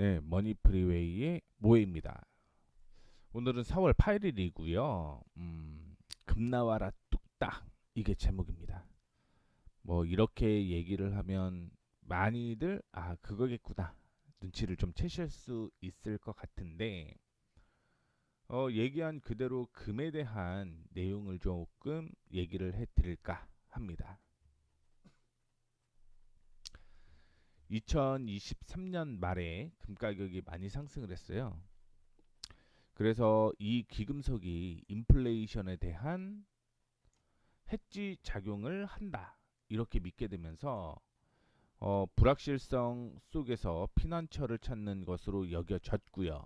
네, 머니 프리웨이의 모에입니다. 오늘은 4월 8일이고요. 금나와라 뚝딱 이게 제목입니다. 뭐 이렇게 얘기를 하면 많이들 그거겠구나 눈치를 좀 채실 수 있을 것 같은데 얘기한 그대로 금에 대한 내용을 조금 얘기를 해드릴까 합니다. 2023년 말에 금 가격이 많이 상승을 했어요. 그래서 이 기금속이 인플레이션에 대한 해지 작용을 한다. 이렇게 믿게 되면서 불확실성 속에서 피난처를 찾는 것으로 여겨졌고요.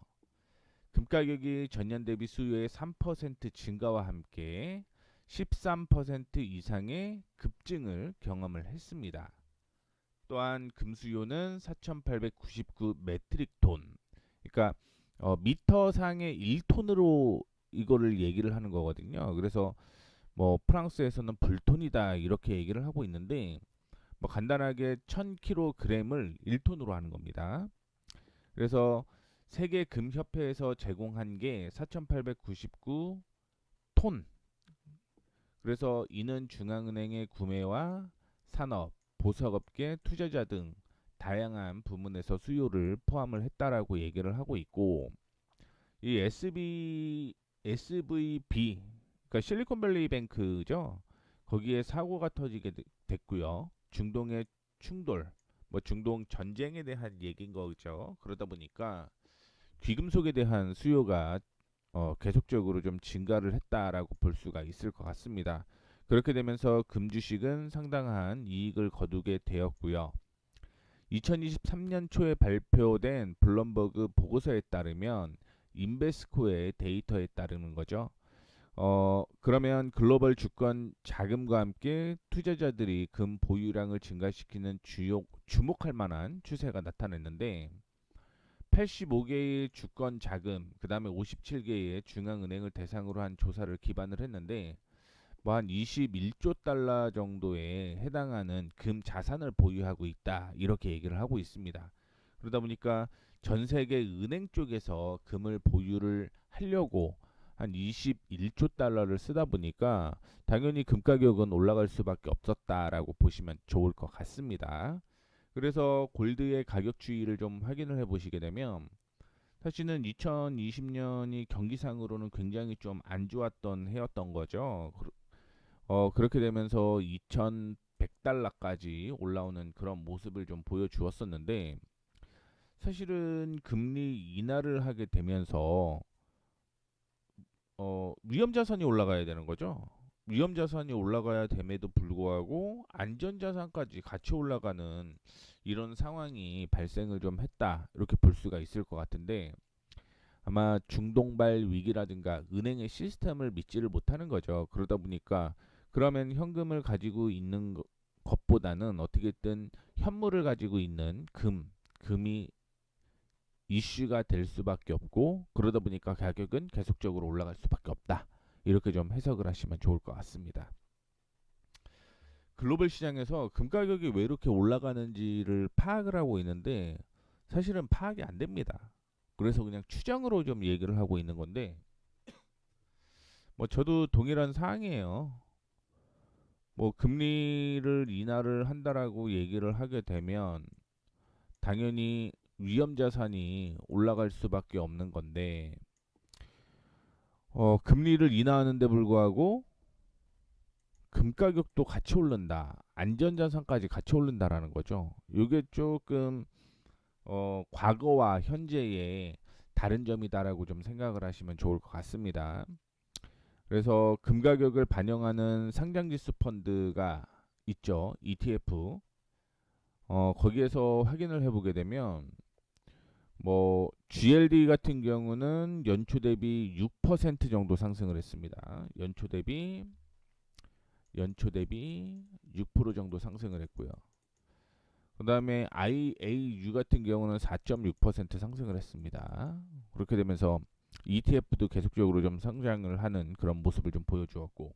금 가격이 전년 대비 수요의 3% 증가와 함께 13% 이상의 급증을 경험을 했습니다. 또한 금 수요는 4,899 메트릭 톤. 그러니까 미터상의 1톤으로 이거를 얘기를 하는 거거든요. 그래서 뭐 프랑스에서는 불톤이다 이렇게 얘기를 하고 있는데 뭐 간단하게 1000kg을 1톤으로 하는 겁니다. 그래서 세계 금협회에서 제공한 게 4899톤. 그래서 이는 중앙은행의 구매와 산업, 보석업계, 투자자 등 다양한 부문에서 수요를 포함을 했다라고 얘기를 하고 있고 이 SVB 그러니까 실리콘밸리 뱅크죠. 거기에 사고가 터지게 됐고요. 중동의 충돌, 뭐 중동 전쟁에 대한 얘기인 거죠. 그러다 보니까 귀금속에 대한 수요가 계속적으로 좀 증가를 했다라고 볼 수가 있을 것 같습니다. 그렇게 되면서 금주식은 상당한 이익을 거두게 되었고요. 2023년 초에 발표된 블룸버그 보고서에 따르면 인베스코의 데이터에 따르는 거죠. 그러면 글로벌 주권 자금과 함께 투자자들이 금 보유량을 증가시키는 주목할 만한 추세가 나타났는데 85개의 주권 자금, 그 다음에 57개의 중앙은행을 대상으로 한 조사를 기반을 했는데 뭐 한 21조 달러 정도에 해당하는 금 자산을 보유하고 있다 이렇게 얘기를 하고 있습니다. 그러다 보니까 전 세계 은행 쪽에서 금을 보유를 하려고 한 21조 달러를 쓰다 보니까 당연히 금 가격은 올라갈 수밖에 없었다라고 보시면 좋을 것 같습니다. 그래서 골드의 가격 추이를 좀 확인을 해 보시게 되면 사실은 2020년이 경기상으로는 굉장히 좀 안 좋았던 해였던 거죠. 그렇게 되면서 2100달러까지 올라오는 그런 모습을 좀 보여주었었는데 사실은 금리 인하를 하게 되면서 위험 자산이 올라가야 되는 거죠. 위험 자산이 올라가야 됨에도 불구하고 안전 자산까지 같이 올라가는 이런 상황이 발생을 좀 했다. 이렇게 볼 수가 있을 것 같은데 아마 중동발 위기라든가 은행의 시스템을 믿지를 못하는 거죠. 그러다 보니까 그러면 현금을 가지고 있는 것보다는 어떻게든 현물을 가지고 있는 금이 이슈가 될 수밖에 없고 그러다 보니까 가격은 계속적으로 올라갈 수밖에 없다. 이렇게 좀 해석을 하시면 좋을 것 같습니다. 글로벌 시장에서 금 가격이 왜 이렇게 올라가는지를 파악을 하고 있는데 사실은 파악이 안 됩니다. 그래서 그냥 추정으로 좀 얘기를 하고 있는 건데 뭐 저도 동일한 사항이에요. 뭐 금리를 인하를 한다라고 얘기를 하게 되면 당연히 위험 자산이 올라갈 수밖에 없는 건데 금리를 인하하는데 불구하고 금 가격도 같이 오른다. 안전자산까지 같이 오른다라는 거죠. 이게 조금 과거와 현재의 다른 점이다라고 좀 생각을 하시면 좋을 것 같습니다. 그래서 금 가격을 반영하는 상장지수 펀드가 있죠. ETF. 거기에서 확인을 해보게 되면 뭐 GLD 같은 경우는 연초 대비 6% 정도 상승을 했습니다. 연초 대비 6% 정도 상승을 했고요. 그 다음에 IAU 같은 경우는 4.6% 상승을 했습니다. 그렇게 되면서 ETF도 계속적으로 좀 성장을 하는 그런 모습을 좀 보여주었고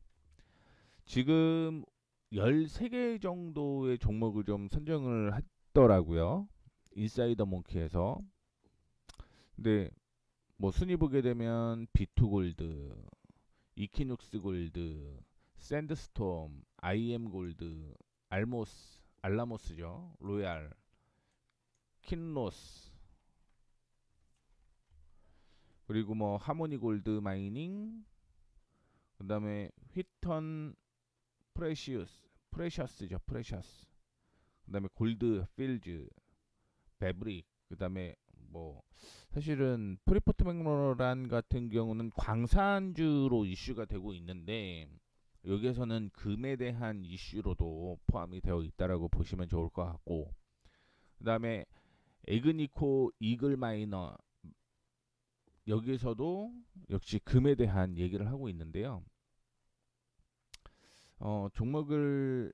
지금 13개 정도의 종목을 좀 선정을 했더라고요. 인사이더 몽키에서. 근데 뭐 순위 보게 되면 비투골드, 이퀴눅스 골드, 샌드스톰, IM 골드, 알라모스죠. 로얄, 킨로스, 그리고 뭐 하모니 골드 마이닝, 그다음에 휘턴 프레셔스죠. 프레셔스. 그다음에 골드 필즈, 베브릭, 그다음에 뭐 사실은 프리포트 맥모란 같은 경우는 광산주로 이슈가 되고 있는데 여기에서는 금에 대한 이슈로도 포함이 되어 있다라고 보시면 좋을 것 같고, 그다음에 에그니코 이글 마이너, 여기에서도 역시 금에 대한 얘기를 하고 있는데요. 종목을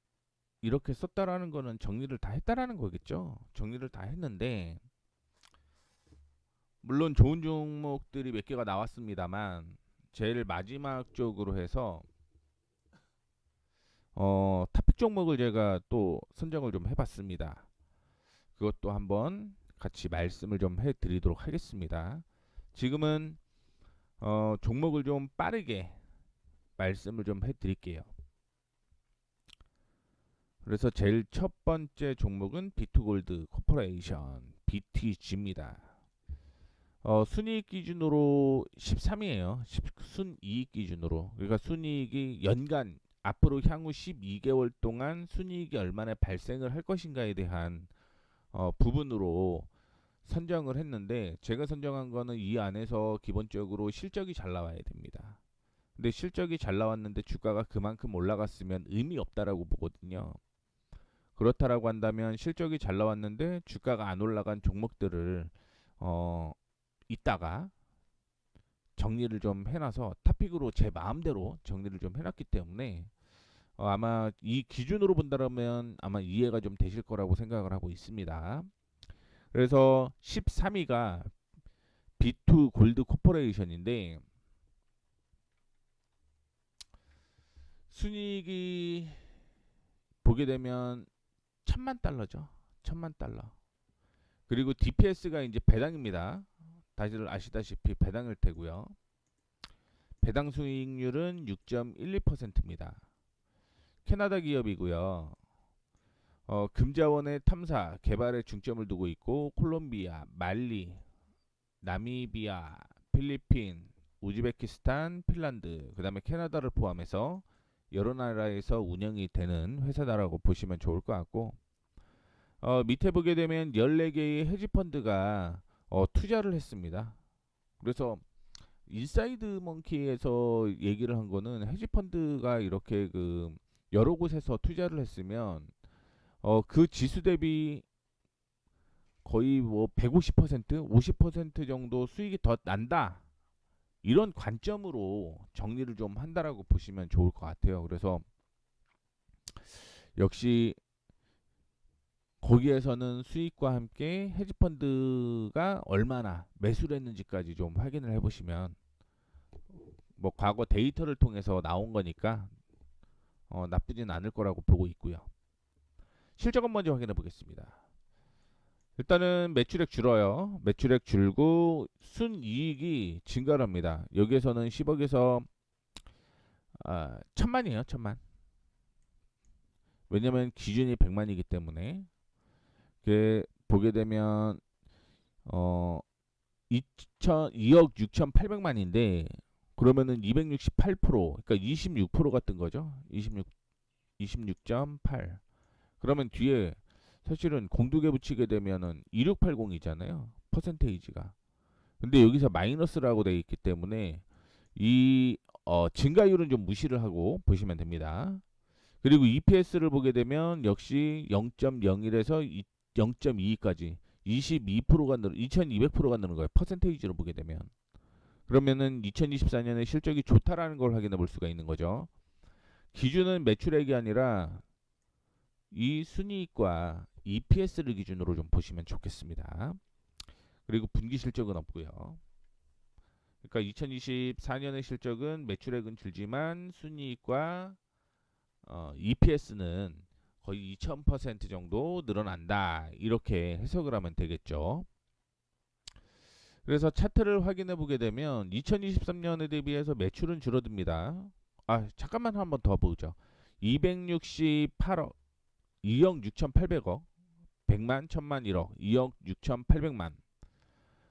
이렇게 썼다라는 거는 정리를 다 했다라는 거겠죠. 정리를 다 했는데 물론 좋은 종목들이 몇 개가 나왔습니다만 제일 마지막 쪽으로 해서 탑픽 종목을 제가 또 선정을 좀 해봤습니다. 그것도 한번 같이 말씀을 좀 해드리도록 하겠습니다. 지금은 종목을 좀 빠르게 말씀을 좀 해드릴게요. 그래서 제일 첫 번째 종목은 비투골드 코퍼레이션 BTG입니다. 순이익 기준으로 13이에요. 순이익 기준으로. 그러니까 순이익이 연간 앞으로 향후 12개월 동안 순이익이 얼마나 발생을 할 것인가에 대한 부분으로 선정을 했는데, 제가 선정한 거는 이 안에서 기본적으로 실적이 잘 나와야 됩니다. 근데 실적이 잘 나왔는데 주가가 그만큼 올라갔으면 의미 없다라고 보거든요. 그렇다라고 한다면 실적이 잘 나왔는데 주가가 안 올라간 종목들을 이따가 정리를 좀 해놔서 탑픽으로 제 마음대로 정리를 좀 해놨기 때문에 아마 이 기준으로 본다면 아마 이해가 좀 되실 거라고 생각을 하고 있습니다. 그래서 13위가 B2 골드 코퍼레이션인데 순이익이 보게 되면 1000만 달러죠. 1000만 달러. 그리고 DPS가 이제 배당입니다. 다들 아시다시피 배당일 테고요. 배당 수익률은 6.12%입니다. 캐나다 기업이고요. 금자원의 탐사, 개발에 중점을 두고 있고 콜롬비아, 말리, 나미비아, 필리핀, 우즈베키스탄, 핀란드, 그다음에 캐나다를 포함해서 여러 나라에서 운영이 되는 회사다라고 보시면 좋을 것 같고, 밑에 보게 되면 14개의 헤지펀드가 투자를 했습니다. 그래서 인사이드 먼키에서 얘기를 한 거는 헤지펀드가 이렇게 그 여러 곳에서 투자를 했으면 그 지수 대비 거의 뭐 150%, 50% 정도 수익이 더 난다. 이런 관점으로 정리를 좀 한다라고 보시면 좋을 것 같아요. 그래서 역시 거기에서는 수익과 함께 헤지펀드가 얼마나 매수를 했는지까지 좀 확인을 해보시면, 뭐 과거 데이터를 통해서 나온 거니까 나쁘진 않을 거라고 보고 있고요. 실적은 먼저 확인해 보겠습니다. 일단은 매출액 줄어요. 매출액 줄고 순이익이 증가를 합니다. 여기에서는 10억에서 1000만이에요. 1000만. 왜냐면 기준이 100만이기 때문에. 보게 되면 어 2억 6,800만인데 그러면은 268%, 그러니까 26%가 뜬 거죠. 26.8. 그러면 뒤에 사실은 공두개 붙이게 되면은 2680이잖아요. 퍼센테이지가. 근데 여기서 마이너스라고 되어 있기 때문에 이 증가율은 좀 무시를 하고 보시면 됩니다. 그리고 EPS를 보게 되면 역시 0.01에서 0.22까지 22%가 2200%가 느는 거예요. 퍼센테이지로 보게 되면. 그러면은 2024년에 실적이 좋다라는 걸 확인해 볼 수가 있는 거죠. 기준은 매출액이 아니라 이 순이익과 EPS를 기준으로 좀 보시면 좋겠습니다. 그리고 분기 실적은 없고요. 그러니까 2024년의 실적은 매출액은 줄지만 순이익과 EPS는 거의 2000% 정도 늘어난다. 이렇게 해석을 하면 되겠죠. 그래서 차트를 확인해 보게 되면 2023년에 대비해서 매출은 줄어듭니다. 아, 잠깐만 한번 더 보죠. 268억, 2억 6,800억, 100만, 1000만, 1억, 2억 6,800만.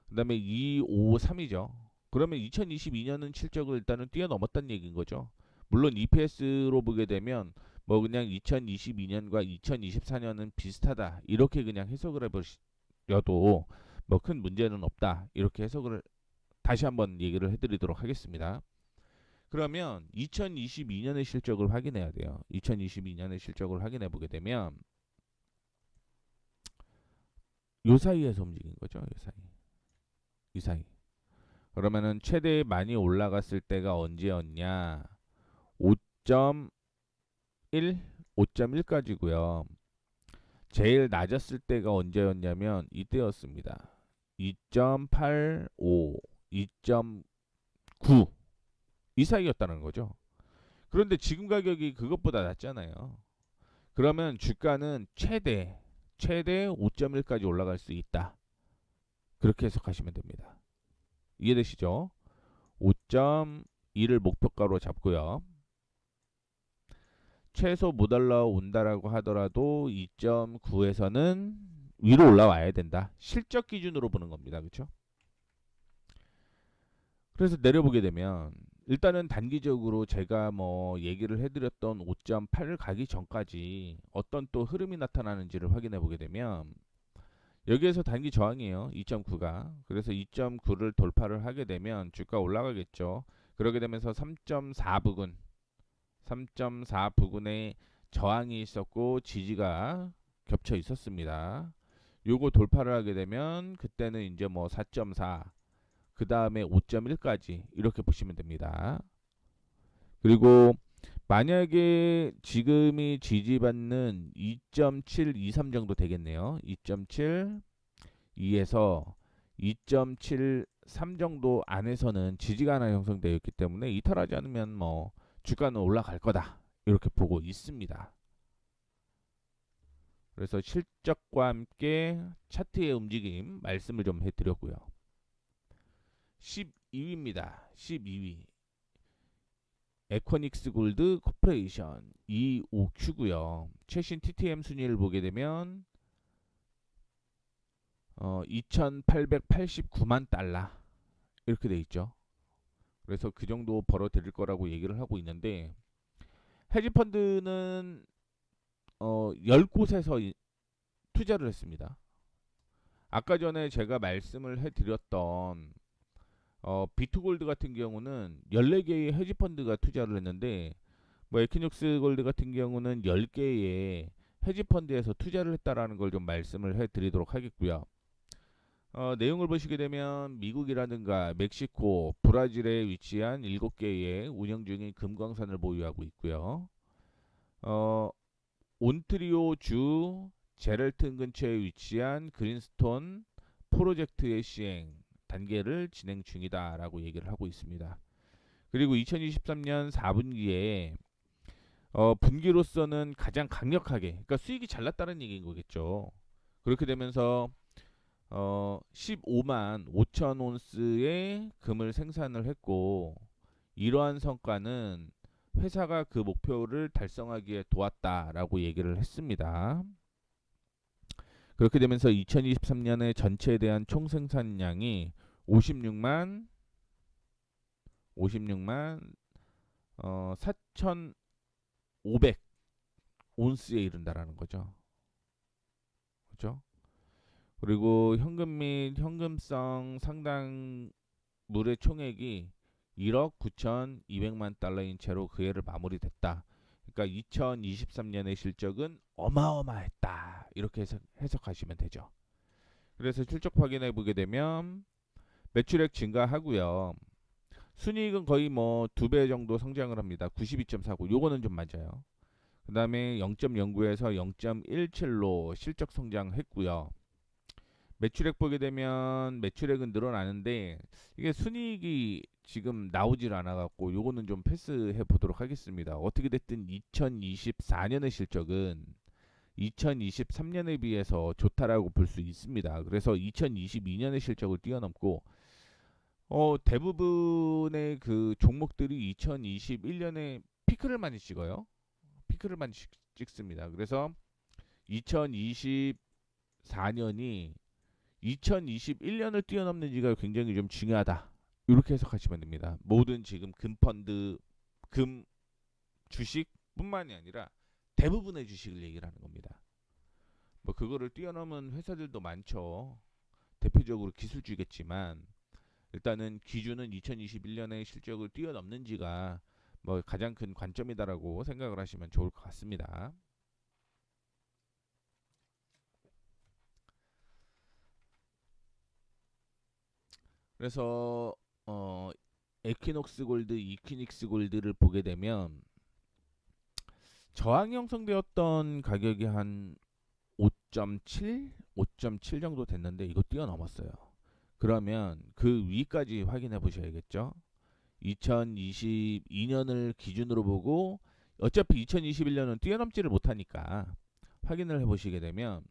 그다음에 253이죠. 그러면 2022년은 실적을 일단은 뛰어넘었다는 얘기인 거죠. 물론 EPS로 보게 되면 뭐 그냥 2022년과 2024년은 비슷하다 이렇게 그냥 해석을 해보셔도 뭐 큰 문제는 없다 이렇게 해석을 다시 한번 얘기를 해드리도록 하겠습니다. 그러면 2022년의 실적을 확인해야 돼요. 2022년의 실적을 확인해 보게 되면 요 사이에서 움직인 거죠. 요 사이. 이 사이. 그러면은 최대 많이 올라갔을 때가 언제였냐? 5.1, 5.1까지고요. 제일 낮았을 때가 언제였냐면 이때였습니다. 2.85, 2.9 이 사이였다는 거죠. 그런데 지금 가격이 그것보다 낮잖아요. 그러면 주가는 최대 5.1까지 올라갈 수 있다. 그렇게 해석하시면 됩니다. 이해되시죠? 5.2를 목표가로 잡고요. 최소 못 올라온다라고 하더라도 2.9에서는 위로 올라와야 된다. 실적 기준으로 보는 겁니다. 그렇죠? 그래서 내려보게 되면 일단은 단기적으로 제가 뭐 얘기를 해드렸던 5.8을 가기 전까지 어떤 또 흐름이 나타나는지를 확인해 보게 되면 여기에서 단기 저항이에요. 2.9가. 그래서 2.9를 돌파를 하게 되면 주가 올라가겠죠. 그러게 되면서 3.4 부근 3.4 부근에 저항이 있었고 지지가 겹쳐 있었습니다. 요거 돌파를 하게 되면 그때는 이제 뭐 4.4, 그 다음에 5.1까지 이렇게 보시면 됩니다. 그리고 만약에 지금이 지지받는 2.723 정도 되겠네요. 2.7 2에서 2.73 정도 안에서는 지지가 하나 형성되어 있기 때문에 이탈하지 않으면 뭐 주가는 올라갈 거다 이렇게 보고 있습니다. 그래서 실적과 함께 차트의 움직임 말씀을 좀 해드렸고요. 12위입니다. 12위 에코닉스 골드 코퍼레이션 25Q고요. 최신 TTM 순위를 보게 되면 2,889만 달러 이렇게 돼 있죠. 그래서 그 정도 벌어 드릴 거라고 얘기를 하고 있는데 헤지 펀드는 10곳에서 투자를 했습니다. 아까 전에 제가 말씀을 해드렸던 비트골드 같은 경우는 14개의 헤지 펀드가 투자를 했는데 뭐 에퀴닉스 골드 같은 경우는 10개의 헤지 펀드에서 투자를 했다라는 걸 좀 말씀을 해드리도록 하겠고요. 내용을 보시게 되면 미국이라든가 멕시코, 브라질에 위치한 7개의 운영 중인 금광산을 보유하고 있고요. 어, 온트리오 주 제럴튼 근처에 위치한 그린스톤 프로젝트의 시행 단계를 진행 중이다라고 얘기를 하고 있습니다. 그리고 2023년 4분기에 분기로서는 가장 강력하게, 그러니까 수익이 잘 났다는 얘기인 거겠죠. 그렇게 되면서 15만 5천 온스의 금을 생산을 했고 이러한 성과는 회사가 그 목표를 달성하기에 도왔다라고 얘기를 했습니다. 그렇게 되면서 2023년에 전체에 대한 총 생산량이 56만 4,500 온스에 이른다라는 거죠. 그렇죠? 그리고 현금 및 현금성 상당물의 총액이 1억 9,200만 달러인 채로 그 해를 마무리됐다. 그러니까 2023년의 실적은 어마어마했다. 이렇게 해석하시면 되죠. 그래서 실적 확인해 보게 되면 매출액 증가하고요. 순이익은 거의 뭐 2배 정도 성장을 합니다. 92.49. 요거는 좀 맞아요. 그 다음에 0.09에서 0.17로 실적 성장했고요. 매출액 보게 되면 매출액은 늘어나는데 이게 순이익이 지금 나오질 않아 갖고 요거는 좀 패스해 보도록 하겠습니다. 어떻게 됐든 2024년의 실적은 2023년에 비해서 좋다라고 볼 수 있습니다. 그래서 2022년의 실적을 뛰어넘고 대부분의 그 종목들이 2021년에 피크를 많이 찍어요. 피크를 많이 찍습니다. 그래서 2024년이 2021년을 뛰어넘는지가 굉장히 좀 중요하다. 이렇게 해석하시면 됩니다. 모든 지금 금펀드, 금 주식뿐만이 아니라 대부분의 주식을 얘기를 하는 겁니다. 뭐 그거를 뛰어넘은 회사들도 많죠. 대표적으로 기술주겠지만 일단은 기준은 2021년의 실적을 뛰어넘는지가 뭐 가장 큰 관점이다라고 생각을 하시면 좋을 것 같습니다. 그래서 에퀴녹스 골드, 이퀴닉스 골드를 보게 되면 저항 형성되었던 가격이 한 5.7, 5.7 정도 됐는데 이거 뛰어넘었어요. 그러면 그 위까지 확인해 보셔야겠죠. 2022년을 기준으로 보고 어차피 2021년은 뛰어넘지를 못하니까 확인을 해보시게 되면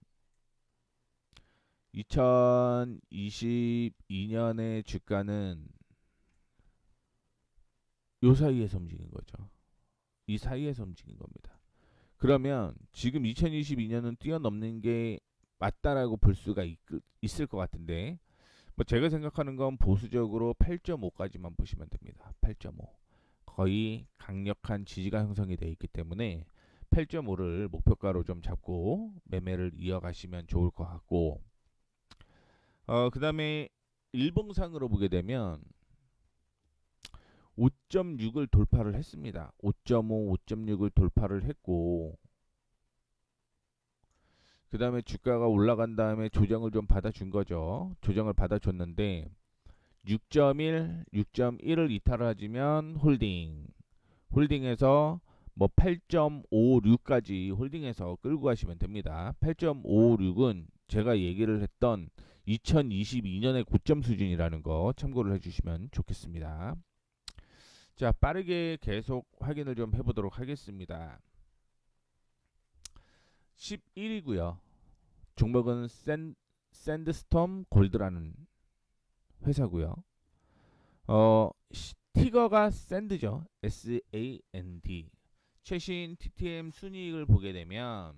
2022년의 주가는 요 사이에서 움직인 거죠. 이 사이에서 움직인 겁니다. 그러면 지금 2022년은 뛰어넘는 게 맞다라고 볼 수가 있을 것 같은데 뭐 제가 생각하는 건 보수적으로 8.5까지만 보시면 됩니다. 8.5. 거의 강력한 지지가 형성이 되어 있기 때문에 8.5를 목표가로 좀 잡고 매매를 이어가시면 좋을 것 같고 그다음에 일봉상으로 보게 되면 5.6을 돌파를 했습니다. 5.5, 5.6을 돌파를 했고 그 다음에 주가가 올라간 다음에 조정을 좀 받아준 거죠. 조정을 받아줬는데 6.1, 6.1을 이탈을 하지면 홀딩에서 뭐 8.56까지 홀딩해서 끌고 가시면 됩니다. 8.56은 제가 얘기를 했던 2022년의 고점 수준이라는 거 참고를 해주시면 좋겠습니다. 자, 빠르게 계속 확인을 좀 해보도록 하겠습니다. 11이고요. 종목은 샌드스톰 골드라는 회사고요. 티거가 샌드죠. SAND. 최신 TTM 순이익을 보게 되면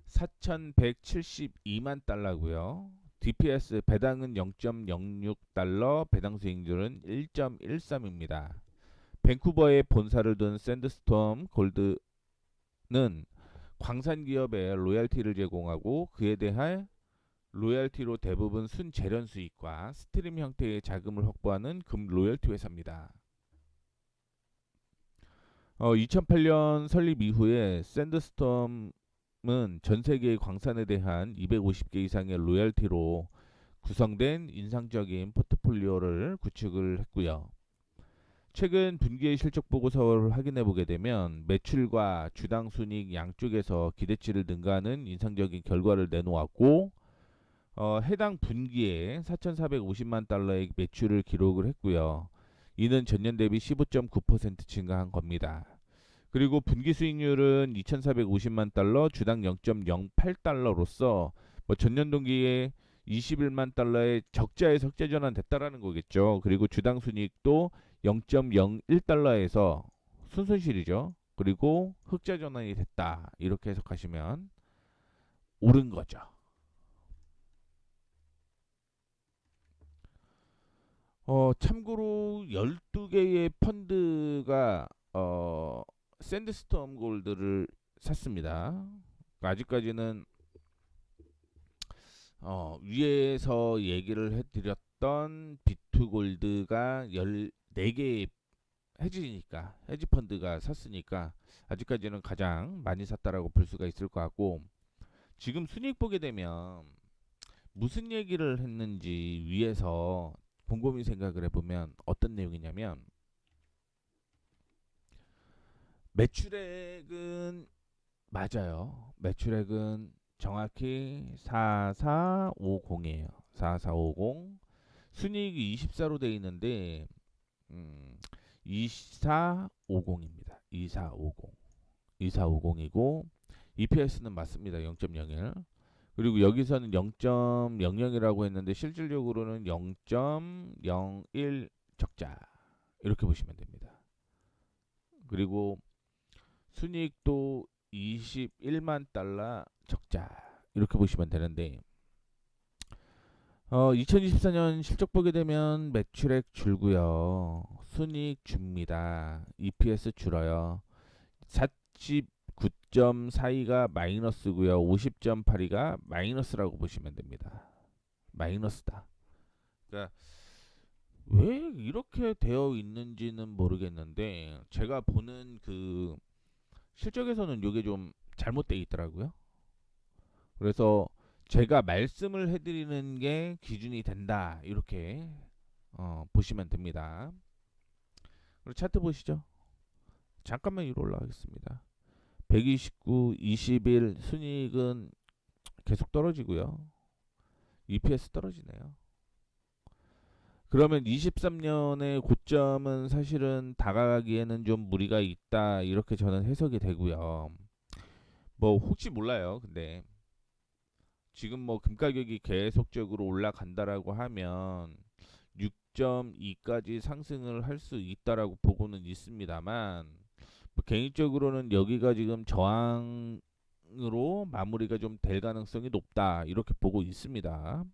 4,172만 달러고요. DPS 배당은 0.06달러, 배당 수익률은 1.13입니다. 밴쿠버에 본사를 둔 샌드스톰 골드는 광산 기업에 로열티를 제공하고 그에 대한 로열티로 대부분 순재련 수익과 스트림 형태의 자금을 확보하는 금 로열티 회사입니다. 2008년 설립 이후에 샌드스톰은 전 세계의 광산에 대한 250개 이상의 로열티로 구성된 인상적인 포트폴리오를 구축을 했고요. 최근 분기의 실적 보고서를 확인해 보게 되면 매출과 주당 순이익 양쪽에서 기대치를 능가하는 인상적인 결과를 내놓았고 해당 분기에 4,450만 달러의 매출을 기록을 했고요. 이는 전년 대비 15.9% 증가한 겁니다. 그리고 분기 수익률은 2,450만 달러, 주당 0.08달러로서 뭐 전년 동기에 21만 달러의 적자에 석자 전환됐다라는 거겠죠. 그리고 주당 순이익도 0.01달러에서 순손실이죠. 그리고 흑자 전환이 됐다. 이렇게 해석하시면 옳은 거죠. 참고로 12개의 펀드가 샌드스톰 골드를 샀습니다. 아직까지는 위에서 얘기를 해드렸던 비투골드가 14개의 헤지 펀드가 샀으니까 아직까지는 가장 많이 샀다라고 볼 수가 있을 것 같고 지금 순위익 보게 되면 무슨 얘기를 했는지 위에서 곰곰이 생각을 해보면 어떤 내용이냐면 매출액은 맞아요. 매출액은 정확히 4450이에요. 4450. 순이익이 24로 되어 있는데 2450입니다. 2450. 2450이고 EPS는 맞습니다. 0.01. 그리고 여기서는 0.00이라고 했는데 실질적으로는 0.01 적자 이렇게 보시면 됩니다. 그리고 순이익도 21만 달러 적자 이렇게 보시면 되는데 2024년 실적 보게 되면 매출액 줄고요. 순이익 줍니다. EPS 줄어요. 49.42가 마이너스고요. 50.82가 마이너스라고 보시면 됩니다. 마이너스다. 그러니까 왜 이렇게 되어 있는지는 모르겠는데 제가 보는 그 실적에서는 이게 좀 잘못되어 있더라고요. 그래서 제가 말씀을 해드리는 게 기준이 된다 이렇게 보시면 됩니다. 그리고 차트 보시죠. 잠깐만 위로 올라가겠습니다. 129, 21 순이익은 계속 떨어지고요. EPS 떨어지네요. 그러면 23년의 고점은 사실은 다가가기에는 좀 무리가 있다 이렇게 저는 해석이 되고요. 뭐 혹시 몰라요. 근데 지금 뭐 금 가격이 계속적으로 올라간다라고 하면 6.2까지 상승을 할 수 있다라고 보고는 있습니다만 뭐 개인적으로는 여기가 지금 저항으로 마무리가 좀 될 가능성이 높다 이렇게 보고 있습니다.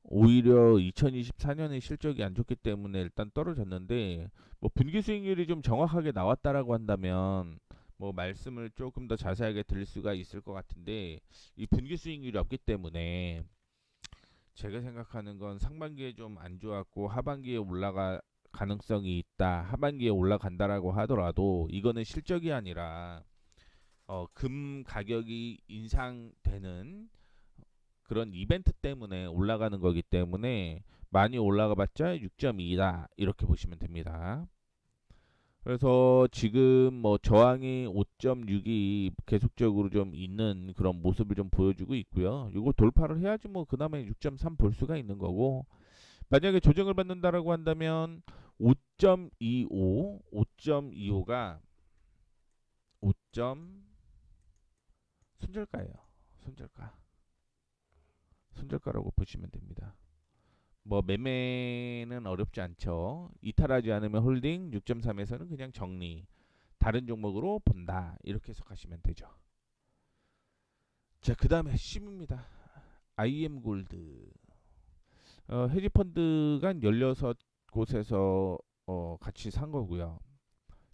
오히려 2024년에 실적이 안 좋기 때문에 일단 떨어졌는데 뭐 분기 수익률이 좀 정확하게 나왔다라고 한다면 뭐 말씀을 조금 더 자세하게 드릴 수가 있을 것 같은데 이 분기 수익률이 없기 때문에 제가 생각하는 건 상반기에 좀 안 좋았고 하반기에 올라갈 가능성이 있다. 하반기에 올라간다라고 하더라도 이거는 실적이 아니라 금 가격이 인상되는 그런 이벤트 때문에 올라가는 거기 때문에 많이 올라가 봤자 6.2다 이렇게 보시면 됩니다. 그래서 지금 뭐 저항이 5.6이 계속적으로 좀 있는 그런 모습을 좀 보여주고 있고요. 이거 돌파를 해야지 뭐 그다음에 6.3 볼 수가 있는 거고 만약에 조정을 받는다라고 한다면 5.25, 5.25가 5점 손절가예요. 손절가. 손절가라고 보시면 됩니다. 뭐 매매는 어렵지 않죠. 이탈하지 않으면 홀딩, 6.3에서는 그냥 정리. 다른 종목으로 본다. 이렇게 해석하시면 되죠. 자, 그다음에 핵심입니다. IM 골드. 헤지 펀드가 16곳에서 같이 산 거고요.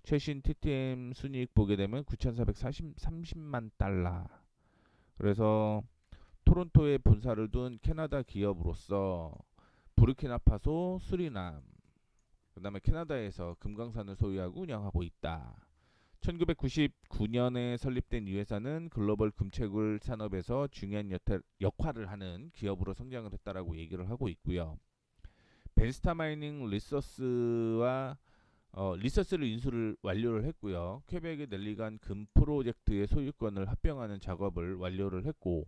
최신 TTM 순이익 보게 되면 9,430만 달러. 그래서 토론토에 본사를 둔 캐나다 기업으로서 부르키나파소, 수리남, 그다음에 캐나다에서 금강산을 소유하고 운영하고 있다. 1999년에 설립된 이 회사는 글로벌 금채굴 산업에서 중요한 역할을 하는 기업으로 성장을 했다라고 얘기를 하고 있고요. 벤스타 마이닝 리서스와 리서스를 인수를 완료를 했고요. 퀘벡의 넬리간 금 프로젝트의 소유권을 합병하는 작업을 완료를 했고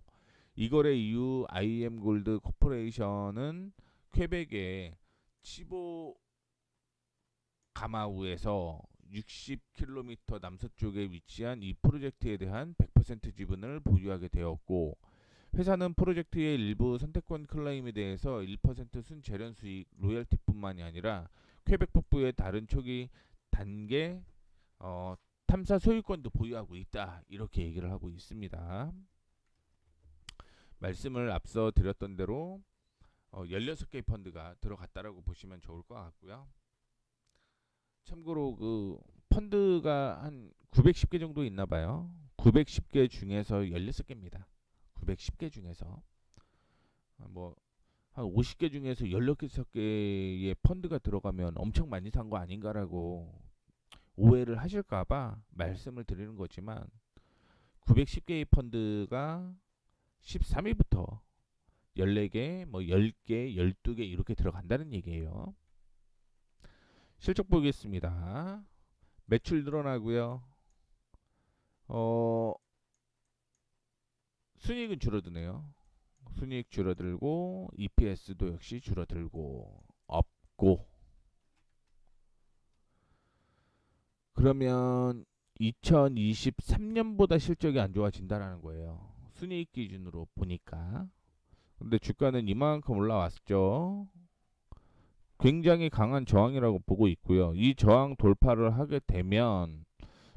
이 거래 이후 IM 골드 코퍼레이션은 퀘벡의 치보 가마우에서 60km 남서쪽에 위치한 이 프로젝트에 대한 100% 지분을 보유하게 되었고 회사는 프로젝트의 일부 선택권 클레임에 대해서 1% 순재련 수익 로열티뿐만이 아니라 퀘벡 북부의 다른 초기 단계 탐사 소유권도 보유하고 있다 이렇게 얘기를 하고 있습니다. 말씀을 앞서 드렸던 대로 16개의 펀드가 들어갔다라고 보시면 좋을 것 같고요. 참고로 그 펀드가 한 910개 정도 있나 봐요. 910개 중에서 16개입니다. 910개 중에서 뭐 한 50개 중에서 16개의 펀드가 들어가면 엄청 많이 산 거 아닌가라고 오해를 하실까봐 말씀을 드리는 거지만 910개의 펀드가 13위부터 14개, 뭐 10개, 12개 이렇게 들어간다는 얘기예요. 실적 보겠습니다. 매출 늘어나고요. 어, 순이익은 줄어드네요. 순이익 줄어들고 EPS도 역시 줄어들고 없고 그러면 2023년보다 실적이 안 좋아진다라는 거예요. 순이익 기준으로 보니까. 근데 주가는 이만큼 올라왔죠. 굉장히 강한 저항이라고 보고 있고요. 이 저항 돌파를 하게 되면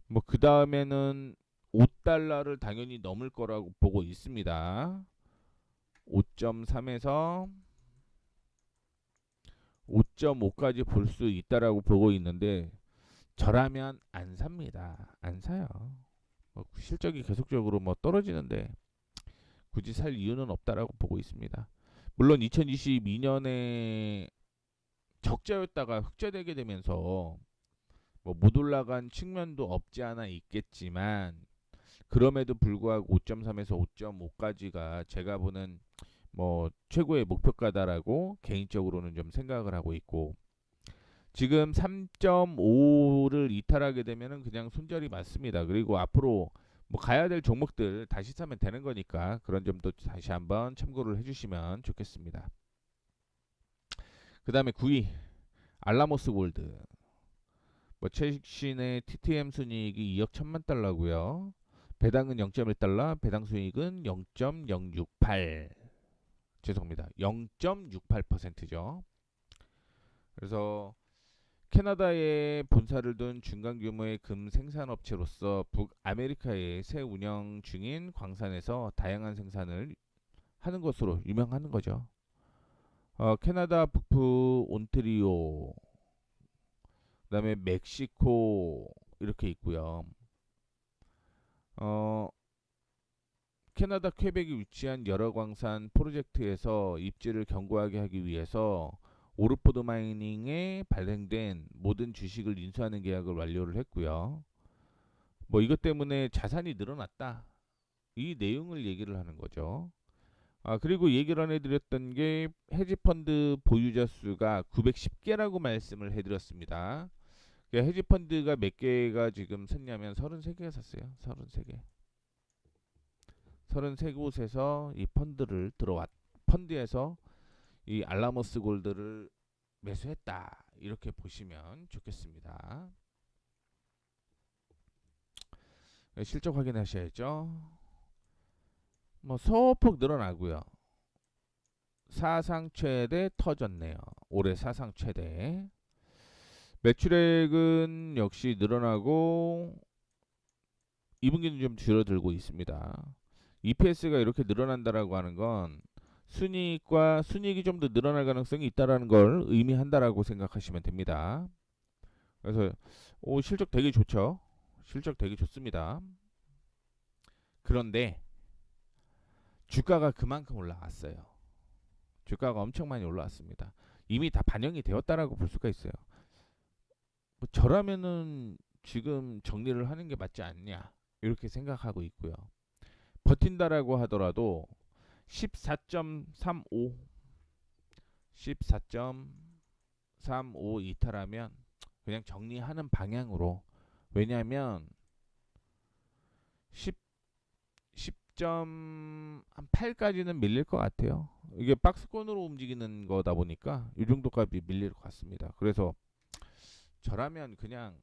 뭐 그 다음에는 5달러를 당연히 넘을 거라고 보고 있습니다. 5.3에서 5.5까지 볼 수 있다라고 보고 있는데 저라면 안 삽니다. 안 사요. 뭐 실적이 계속적으로 뭐 떨어지는데 굳이 살 이유는 없다라고 보고 있습니다. 물론 2022년에 적자였다가 흑자되게 되면서 뭐 못 올라간 측면도 없지 않아 있겠지만 그럼에도 불구하고 5.3에서 5.5까지가 제가 보는 뭐 최고의 목표가다라고 개인적으로는 좀 생각을 하고 있고 지금 3.5를 이탈하게 되면은 그냥 손절이 맞습니다. 그리고 앞으로 뭐 가야 될 종목들 다시 사면 되는 거니까 그런 점도 다시 한번 참고를 해주시면 좋겠습니다. 그 다음에 9위 알라모스 골드. 뭐 최신의 TTM 순이익이 2억 1천만 달러고요. 배당은 0.1달러, 배당 수익은 0.068. 죄송합니다. 0.68%죠. 그래서 캐나다에 본사를 둔 중간 규모의 금 생산업체로서 북아메리카에 새 운영 중인 광산에서 다양한 생산을 하는 것으로 유명하는 거죠. 캐나다 북부 온트리오, 그다음에 멕시코 이렇게 있고요. 어, 캐나다 퀘벡에 위치한 여러 광산 프로젝트에서 입지를 견고하게 하기 위해서 오르포드 마이닝에 발행된 모든 주식을 인수하는 계약을 완료를 했고요. 뭐 이것 때문에 자산이 늘어났다. 이 내용을 얘기를 하는 거죠. 그리고 얘기를 안 해드렸던 게 헤지펀드 보유자 수가 910개라고 말씀을 해드렸습니다. 그러니까 헤지펀드가 몇 개가 지금 샀냐면 33개 샀어요. 33개. 33곳에서 이 펀드에서 이 알라모스 골드를 매수했다. 이렇게 보시면 좋겠습니다. 실적 확인하셔야죠. 뭐 소폭 늘어나고요. 사상 최대 터졌네요. 올해 사상 최대. 매출액은 역시 늘어나고 2분기는 좀 줄어들고 있습니다. EPS가 이렇게 늘어난다라고 하는 건 순이익과 순이익이 좀 더 늘어날 가능성이 있다라는 걸 의미한다라고 생각하시면 됩니다. 그래서 실적 되게 좋죠. 실적 되게 좋습니다. 그런데 주가가 그만큼 올라왔어요. 주가가 엄청 많이 올라왔습니다. 이미 다 반영이 되었다라고 볼 수가 있어요. 뭐 저라면은 지금 정리를 하는 게 맞지 않냐 이렇게 생각하고 있고요. 버틴다라고 하더라도 14.35 14.35 이탈하면 그냥 정리하는 방향으로 왜냐하면 10 10.8까지는 밀릴 것 같아요. 이게 박스권으로 움직이는 거다 보니까 이 정도 값이 밀릴 것 같습니다. 그래서 저라면 그냥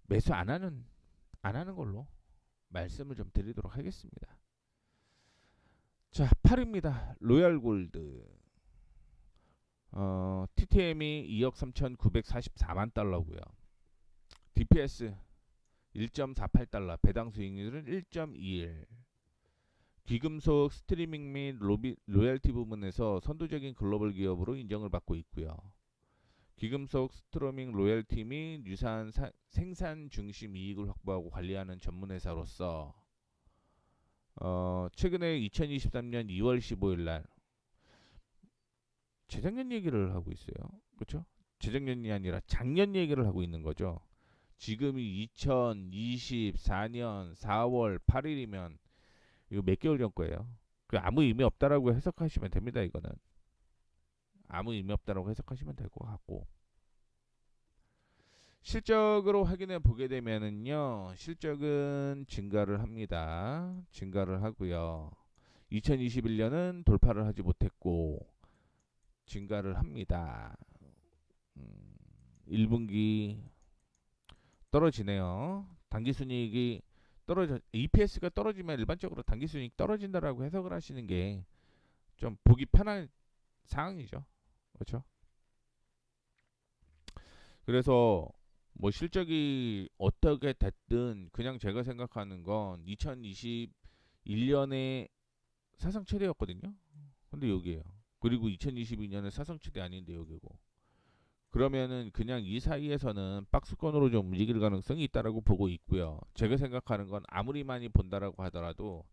매수 안 하는 걸로 말씀을 좀 드리도록 하겠습니다. 자, 8입니다. 로얄 골드. TTM이 2억 3,944만 달러고요. DPS 1.48달러, 배당 수익률은 1.21. 귀금속 스트리밍 및 로열티 부문에서 선도적인 글로벌 기업으로 인정을 받고 있고요. 귀금속 스트리밍 로열티 및 유사한 생산 중심 이익을 확보하고 관리하는 전문 회사로서 최근에 2023년 2월 15일 날 재작년 얘기를 하고 있어요. 그렇죠? 재작년이 아니라 작년 얘기를 하고 있는 거죠. 지금이 2024년 4월 8일이면 이거 몇 개월 전 거예요. 아무 의미 없다라고 해석하시면 됩니다. 이거는 아무 의미 없다라고 해석하시면 될 것 같고 실적으로 확인해 보게 되면은요 실적은 증가를 합니다. 증가를 하고요. 2021년은 돌파를 하지 못했고 증가를 합니다. 1분기 떨어지네요. 당기순이익이 EPS가 떨어지면 일반적으로 당기순이익 떨어진다라고 해석을 하시는 게 좀 보기 편한 상황이죠. 그렇죠? 그래서 뭐 실적이 어떻게 됐든 그냥 제가 생각하는 건 2021년에 사상 최대였거든요. 근데 여기에요. 그리고 2022년에 사상 최대 아닌데 여기고. 그러면은 그냥 이 사이에서는 박스권으로 좀 움직일 가능성이 있다라고 보고 있고요. 제가 생각하는 건 아무리 많이 본다라고 하더라도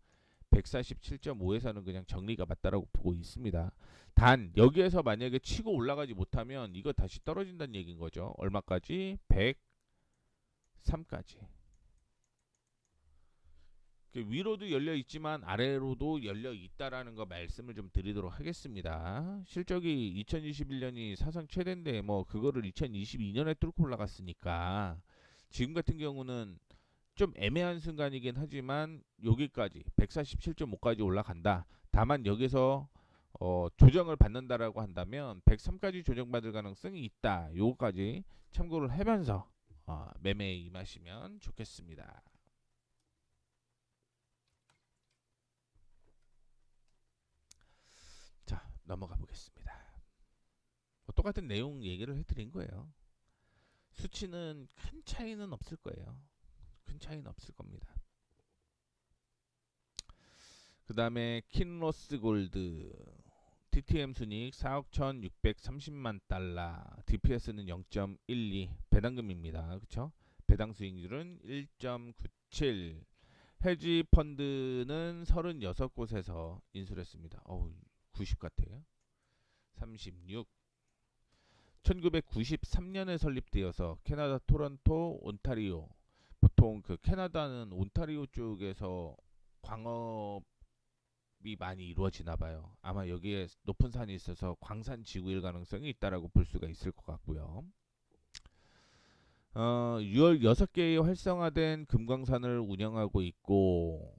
147.5에서는 그냥 정리가 맞다라고 보고 있습니다. 단 여기에서 만약에 치고 올라가지 못하면 이거 다시 떨어진다는 얘기인 거죠. 얼마까지? 103까지. 위로도 열려 있지만 아래로도 열려 있다라는 거 말씀을 좀 드리도록 하겠습니다. 실적이 2021년이 사상 최대인데 뭐 그거를 2022년에 뚫고 올라갔으니까 지금 같은 경우는 좀 애매한 순간이긴 하지만 여기까지 147.5까지 올라간다. 다만 여기서 조정을 받는다라고 한다면 103까지 조정받을 가능성이 있다. 요거까지 참고를 하면서 매매에 임하시면 좋겠습니다. 자, 넘어가 보겠습니다. 뭐 똑같은 내용 얘기를 해드린 거예요. 수치는 큰 차이는 없을 거예요. 큰 차이는 없을 겁니다. 그 다음에 킨로스 골드 TTM 순이익 4억 1,630만 달러, DPS는 0.12, 배당금입니다. 그쵸? 배당 수익률은 1.97, 헤지 펀드는 36곳에서 인수를 했습니다. 90 같아요. 36. 1993년에 설립되어서 캐나다 토론토, 온타리오. 보통 그 캐나다는 온타리오 쪽에서 광업이 많이 이루어지나 봐요. 아마 여기에 높은 산이 있어서 광산 지구일 가능성이 있다라고 볼 수가 있을 것 같고요. 6월 6개의 활성화된 금광산을 운영하고 있고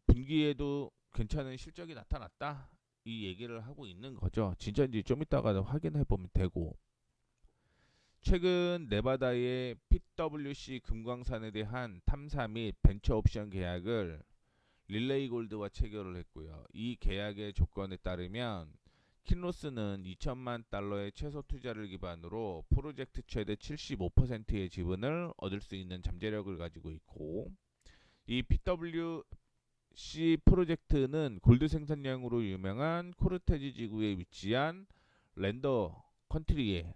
분기에도 괜찮은 실적이 나타났다. 이 얘기를 하고 있는 거죠. 진짜인지 좀 이따가 확인해 보면 되고 최근 네바다의 PWC 금광산에 대한 탐사 및 벤처 옵션 계약을 릴레이 골드와 체결을 했고요. 이 계약의 조건에 따르면 킨로스는 2천만 달러의 최소 투자를 기반으로 프로젝트 최대 75%의 지분을 얻을 수 있는 잠재력을 가지고 있고 이 PWC 프로젝트는 골드 생산량으로 유명한 코르테지 지구에 위치한 랜더 컨트리에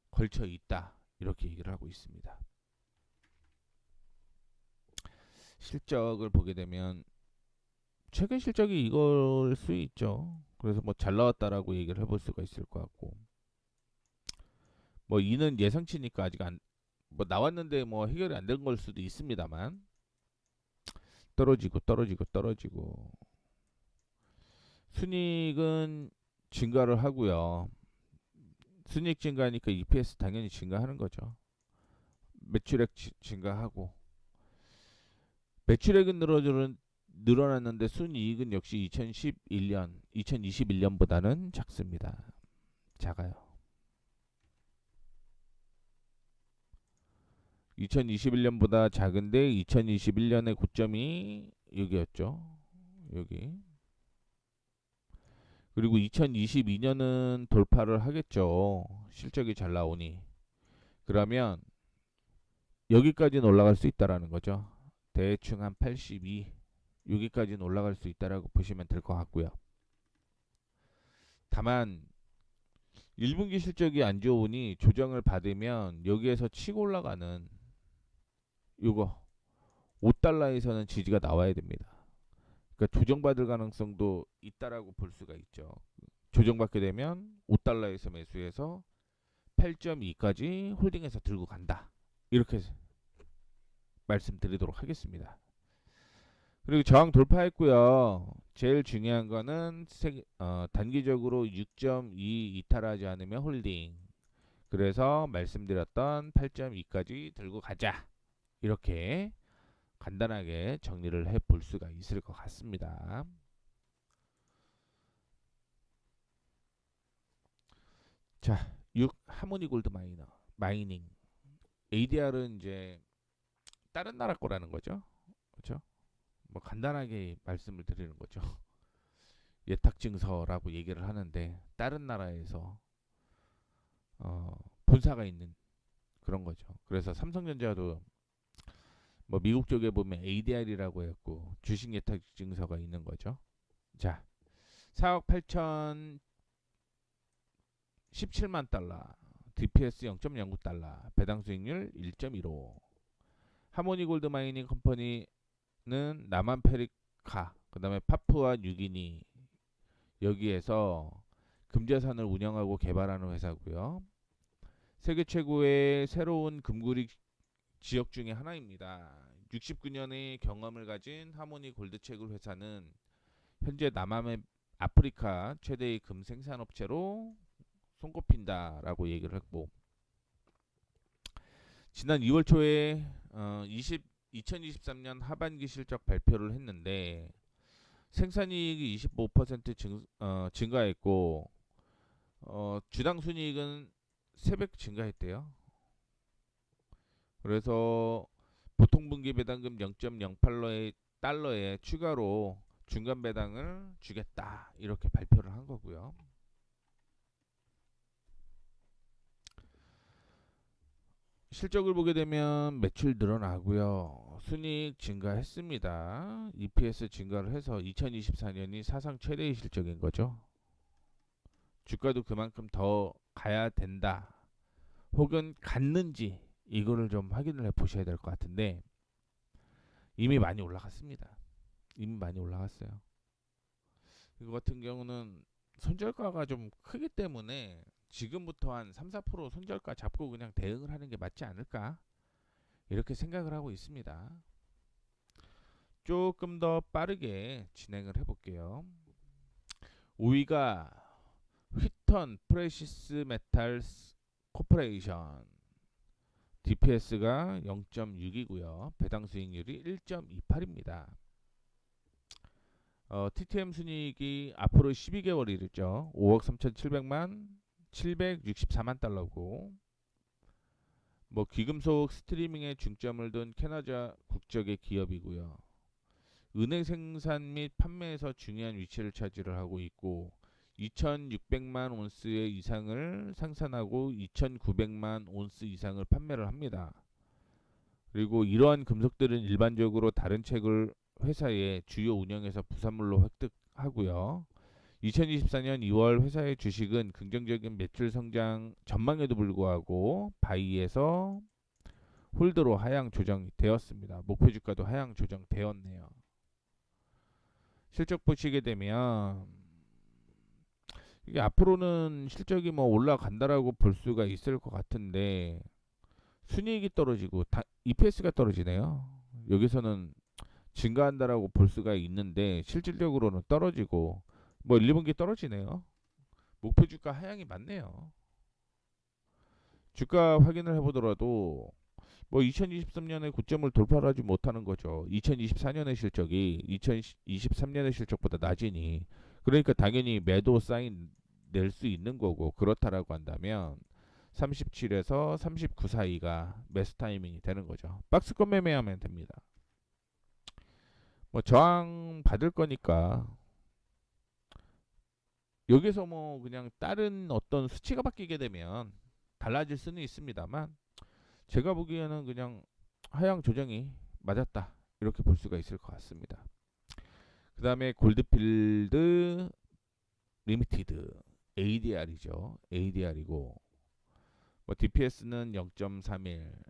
걸쳐 있다. 이렇게 얘기를 하고 있습니다. 실적을 보게 되면 최근 실적이 이걸 수 있죠. 그래서 뭐 잘 나왔다라고 얘기를 해볼 수가 있을 것 같고 뭐 이는 예상치니까 아직 안 뭐 나왔는데 뭐 해결이 안 된 걸 수도 있습니다만 떨어지고 순이익은 증가를 하고요. 순이익 증가하니까 EPS 당연히 증가하는 거죠. 매출액 증가하고 매출액은 늘어났는데 순이익은 역시 2021년보다는 작습니다. 작아요. 2021년보다 작은데 2021년의 고점이 여기였죠. 여기. 그리고 2022년은 돌파를 하겠죠. 실적이 잘 나오니. 그러면 여기까지는 올라갈 수 있다라는 거죠. 대충 한 82. 여기까지는 올라갈 수 있다라고 보시면 될 것 같고요. 다만 1분기 실적이 안 좋으니 조정을 받으면 여기에서 치고 올라가는 요거 5달러에서는 지지가 나와야 됩니다. 그러니까 조정받을 가능성도 있다라고 볼 수가 있죠. 조정받게 되면 5달러에서 매수해서 8.2까지 홀딩해서 들고 간다. 이렇게 말씀드리도록 하겠습니다. 그리고 저항 돌파했고요. 제일 중요한 거는 단기적으로 6.2 이탈하지 않으면 홀딩. 그래서 말씀드렸던 8.2까지 들고 가자. 이렇게 간단하게 정리를 해 볼 수가 있을 것 같습니다. 자, 6 하모니 골드 마이닝. ADR은 이제 다른 나라 거라는 거죠. 그렇죠? 뭐 간단하게 말씀을 드리는 거죠. 예탁 증서라고 얘기를 하는데 다른 나라에서 본사가 있는 그런 거죠. 그래서 삼성전자도 뭐 미국 쪽에 보면 ADR이라고 했고 주식 예탁 증서가 있는 거죠. 자, 4억 8천 17만 달러, DPS 0.09달러, 배당 수익률 1.15. 하모니 골드 마이닝 컴퍼니는 남아메리카, 그다음에 파푸아 뉴기니 여기에서 금자산을 운영하고 개발하는 회사고요. 세계 최고의 새로운 금구리 지역 중에 하나입니다. 69년의 경험을 가진 하모니 골드채굴 회사는 현재 남아메 아프리카 최대의 금 생산업체로 손꼽힌다라고 얘기를 했고, 지난 2월 초에 2023년 하반기 실적 발표를 했는데 생산이익이 25% 증가했고 주당 순이익은 3배 증가했대요. 그래서 보통 분기 배당금 0.08달러에 추가로 중간 배당을 주겠다 이렇게 발표를 한 거고요. 실적을 보게 되면 매출 늘어나고요. 순이익 증가했습니다. EPS 증가를 해서 2024년이 사상 최대의 실적인 거죠. 주가도 그만큼 더 가야 된다. 혹은 갔는지 이거를 좀 확인을 해 보셔야 될 것 같은데 이미 많이 올라갔습니다. 이미 많이 올라갔어요. 이거 같은 경우는 손절가가 좀 크기 때문에 지금부터 한 3, 4% 손절가 잡고 그냥 대응을 하는 게 맞지 않을까? 이렇게 생각을 하고 있습니다. 조금 더 빠르게 진행을 해볼게요. 5위가 휘턴 프레시스 메탈스 코퍼레이션, DPS가 0.6이고요. 배당 수익률이 1.28입니다. TTM 순이익이 앞으로 12개월이죠. 5억 3,700만 764만 달러고, 뭐 귀금속 스트리밍에 중점을 둔 캐나다 국적의 기업이고요. 은행 생산 및 판매에서 중요한 위치를 차지를 하고 있고 2,600만 온스의 이상을 생산하고 2,900만 온스 이상을 판매를 합니다. 그리고 이러한 금속들은 일반적으로 다른 책을 회사의 주요 운영에서 부산물로 획득하고요. 2024년 2월 회사의 주식은 긍정적인 매출 성장 전망에도 불구하고 바이에서 홀드로 하향 조정이 되었습니다. 목표 주가도 하향 조정되었네요. 실적 보시게 되면 이게 앞으로는 실적이 뭐 올라간다라고 볼 수가 있을 것 같은데 순이익이 떨어지고 EPS가 떨어지네요. 여기서는 증가한다라고 볼 수가 있는데 실질적으로는 떨어지고 뭐 1, 2분기 떨어지네요. 목표 주가 하향이 맞네요. 주가 확인을 해보더라도 뭐 2023년에 고점을 돌파하지 못하는 거죠. 2024년의 실적이 2023년의 실적보다 낮으니 그러니까 당연히 매도 사인 낼 수 있는 거고, 그렇다라고 한다면 37에서 39 사이가 매수 타이밍이 되는 거죠. 박스권 매매하면 됩니다. 뭐 저항 받을 거니까 여기서 뭐 그냥 다른 어떤 수치가 바뀌게 되면 달라질 수는 있습니다만 제가 보기에는 그냥 하향 조정이 맞았다 이렇게 볼 수가 있을 것 같습니다. 그 다음에 골드필드 리미티드 ADR이죠. ADR이고 뭐 DPS는 0.31,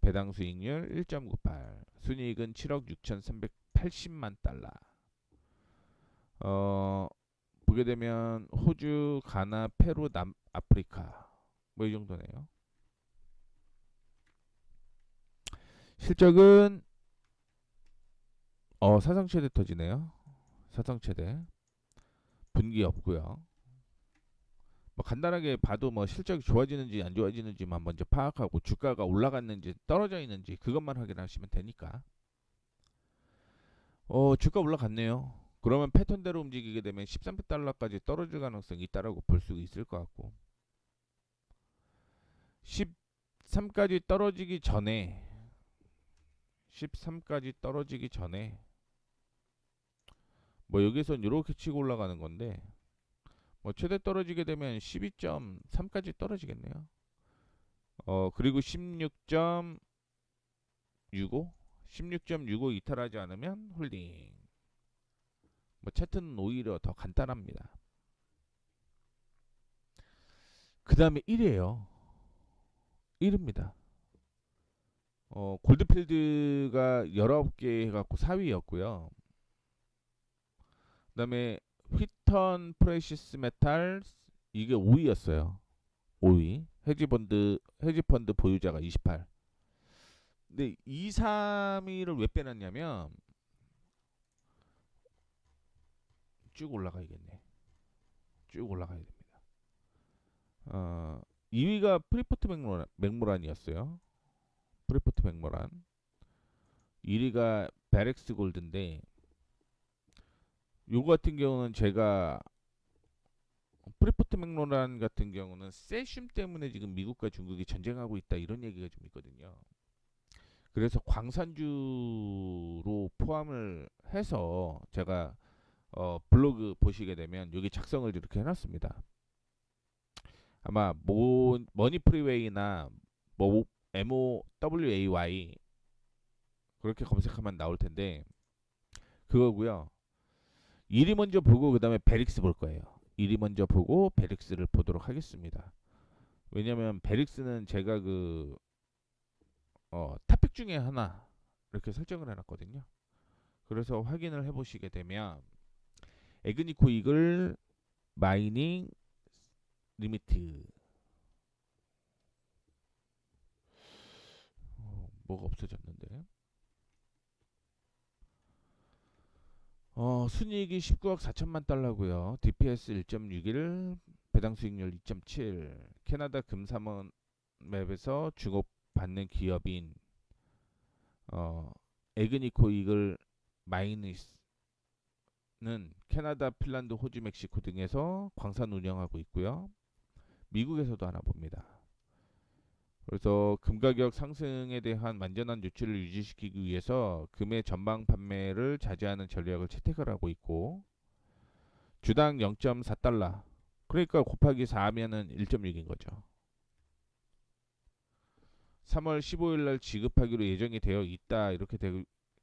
배당 수익률 1.98, 순이익은 7억 6,380만 달러. 보게 되면 호주, 가나, 페루, 남아프리카 뭐 이 정도네요. 실적은 사상 최대 터지네요. 사상 최대. 분기 없고요. 뭐 간단하게 봐도 뭐 실적이 좋아지는지 안 좋아지는지만 먼저 파악하고 주가가 올라갔는지 떨어져 있는지 그것만 확인하시면 되니까. 주가 올라갔네요. 그러면 패턴대로 움직이게 되면 13달러까지 떨어질 가능성이 있다라고 볼 수 있을 것 같고 13까지 떨어지기 전에 13까지 떨어지기 전에 뭐 여기선 이렇게 치고 올라가는 건데 뭐 최대 떨어지게 되면 12.3까지 떨어지겠네요. 그리고 16.65 이탈하지 않으면 홀딩. 뭐 차트는 오히려 더 간단합니다. 그 다음에 1이에요. 1입니다. 골드필드가 19개 해갖고 4위였고요. 그 다음에 휘턴 프레시스 메탈 이게 5위였어요. 5위. 헤지펀드 보유자가 28. 근데 2, 3위를 왜 빼놨냐면 쭉 올라가야겠네. 쭉 올라가야 됩니다. 2위가 프리포트 맥모란이었어요. 프리포트 맥모란. 1위가 베렉스 골드인데 요거 같은 경우는 제가 프리포트 맥모란 같은 경우는 세슘 때문에 지금 미국과 중국이 전쟁하고 있다 이런 얘기가 좀 있거든요. 그래서 광산주로 포함을 해서 제가 블로그 보시게 되면 여기 작성을 이렇게 해놨습니다. 아마 머니 프리웨이나 뭐 MOWAY 그렇게 검색하면 나올 텐데 그거고요. 1위 먼저 보고 그 다음에 베릭스 볼 거예요. 1위 먼저 보고 베릭스를 보도록 하겠습니다. 왜냐면 베릭스는 제가 탑픽 중에 하나 이렇게 설정을 해놨거든요. 그래서 확인을 해보시게 되면 에그니코 이글 마이닝 리미트 뭐가 없어졌는데 순이익이 19억 4천만 달러고요. DPS 1.61 배당 수익률 2.7 캐나다 금삼원 맵에서 주고받는 기업인 에그니코 이글 마이니스는 캐나다, 핀란드, 호주, 멕시코 등에서 광산 운영하고 있고요. 미국에서도 하나 봅니다. 그래서 금 가격 상승에 대한 완전한 유출을 유지시키기 위해서 금의 전방 판매를 자제하는 전략을 채택을 하고 있고 주당 0.4달러 그러니까 곱하기 4하면은 1.6인 거죠. 3월 15일 날 지급하기로 예정이 되어 있다 이렇게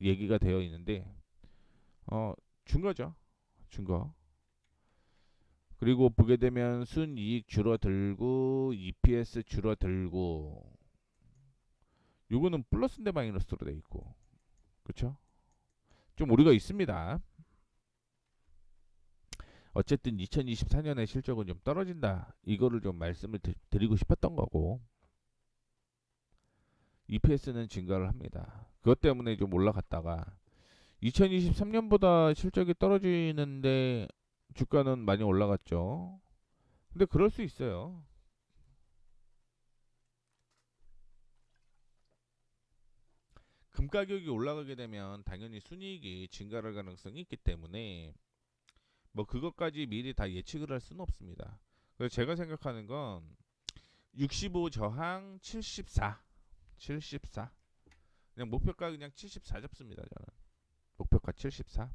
얘기가 되어 있는데 준 거죠. 준 거. 그리고 보게 되면 순이익 줄어들고 EPS 줄어들고 요거는 플러스인데 마이너스로 돼 있고 그렇죠? 좀 오류가 있습니다. 어쨌든 2024년에 실적은 좀 떨어진다. 이거를 좀 말씀을 드리고 싶었던 거고 EPS는 증가를 합니다. 그것 때문에 좀 올라갔다가 2023년보다 실적이 떨어지는데 주가는 많이 올라갔죠. 근데 그럴 수 있어요. 금 가격이 올라가게 되면 당연히 순이익이 증가할 가능성이 있기 때문에 뭐 그것까지 미리 다 예측을 할 수는 없습니다. 그래서 제가 생각하는 건 65 저항 74 그냥 목표가 그냥 74 잡습니다. 저는 목표가 74.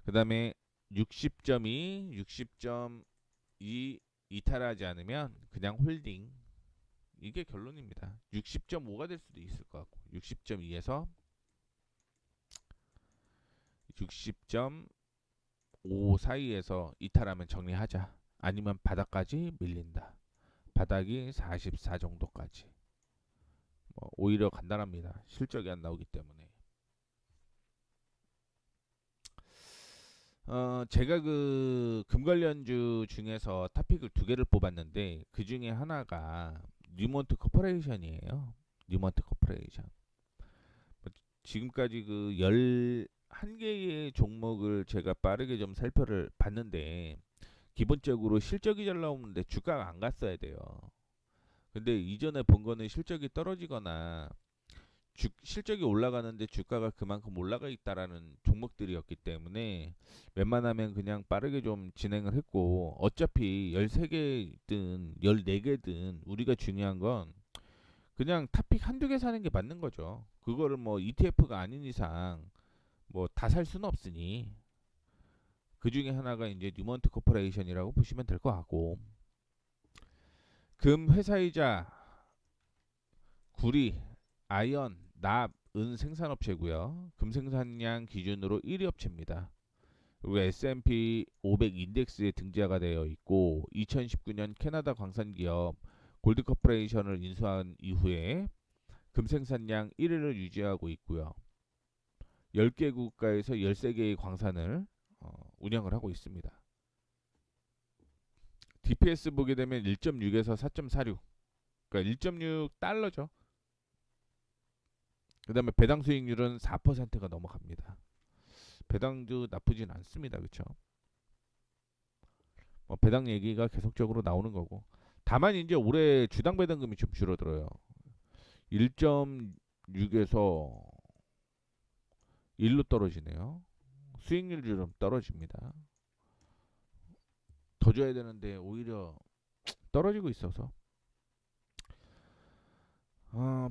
그 다음에 60.2 이탈하지 않으면 그냥 홀딩. 이게 결론입니다. 60.5가 될 수도 있을 것 같고 60.2에서 60.5 사이에서 이탈하면 정리하자. 아니면 바닥까지 밀린다. 바닥이 44 정도까지. 뭐 오히려 간단합니다. 실적이 안 나오기 때문에. 제가 그 금관련주 중에서 탑픽을 두 개를 뽑았는데 그 중에 하나가 뉴먼트 코퍼레이션이에요. 뉴먼트 코퍼레이션. 뭐 지금까지 그 11개의 종목을 제가 빠르게 좀 살펴를 봤는데 기본적으로 실적이 잘 나오는데 주가가 안 갔어야 돼요. 근데 이전에 본 거는 실적이 떨어지거나 실적이 올라가는데 주가가 그만큼 올라가 있다라는 종목들이었기 때문에 웬만하면 그냥 빠르게 좀 진행을 했고 어차피 13개든 14개든 우리가 중요한 건 그냥 탑픽 한두 개 사는 게 맞는 거죠. 그거를 뭐 ETF가 아닌 이상 뭐 다 살 수는 없으니 그 중에 하나가 이제 뉴먼트 코퍼레이션이라고 보시면 될 것 같고, 금 회사이자 구리, 아연, 납, 은 생산업체고요. 금 생산량 기준으로 1위 업체입니다. 그리고 S&P 500 인덱스에 등재가 되어 있고 2019년 캐나다 광산 기업 골드 코퍼레이션을 인수한 이후에 금 생산량 1위를 유지하고 있고요. 10개 국가에서 13개의 광산을 운영을 하고 있습니다. DPS 보게 되면 1.6에서 4.46, 그러니까 1.6 달러죠. 그 다음에 배당 수익률은 4%가 넘어갑니다. 배당도 나쁘진 않습니다. 그렇죠? 배당 얘기가 계속적으로 나오는 거고. 다만 이제 올해 주당 배당금이 좀 줄어들어요. 1.6에서 1로 떨어지네요. 수익률 좀 떨어집니다. 더 줘야 되는데 오히려 떨어지고 있어서